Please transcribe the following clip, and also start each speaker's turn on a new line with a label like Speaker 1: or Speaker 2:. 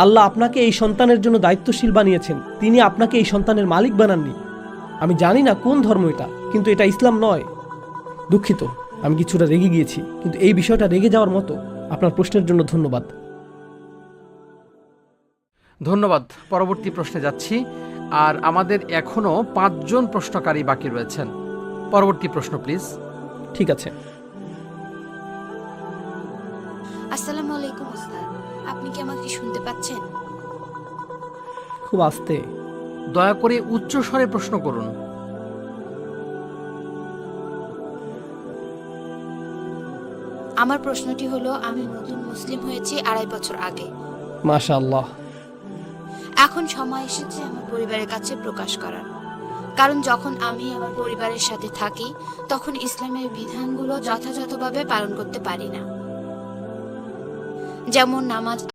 Speaker 1: আল্লাহ আপনাকে এই সন্তানের জন্য দায়িত্বশীল বানিয়েছেন, তিনি আপনাকে এই সন্তানের মালিক বানাননি। আমি জানি না কোন ধর্ম এটা, কিন্তু এটা ইসলাম নয়। দুঃখিত, আমি কিছুটা রেগে গিয়েছি, কিন্তু এই বিষয়টা রেগে যাওয়ার মতো। আপনার প্রশ্নের জন্য ধন্যবাদ।
Speaker 2: ধন্যবাদ। পরবর্তী প্রশ্নে যাচ্ছি। আর আমাদের এখনো 5 জন প্রশ্নকারী বাকি রয়েছেন। পরবর্তী প্রশ্ন প্লিজ।
Speaker 1: ঠিক আছে।
Speaker 3: আসসালামু আলাইকুম ওস্তাদ, আপনি কি আমাকে শুনতে পাচ্ছেন?
Speaker 1: খুব আস্তে।
Speaker 2: দয়া করে উচ্চ স্বরে প্রশ্ন করুন।
Speaker 3: আমার প্রশ্নটি হলো, আমি নতুন মুসলিম হয়েছি 2.5 বছর আগে।
Speaker 1: মাশাআল্লাহ।
Speaker 3: এখন সময় এসেছে আমার পরিবারের কাছে প্রকাশ করার। কারণ যখন আমি আমার পরিবারের সাথে থাকি, তখন ইসলামের বিধানগুলো যথাযথভাবে পালন করতে পারি না। যেমন নামাজ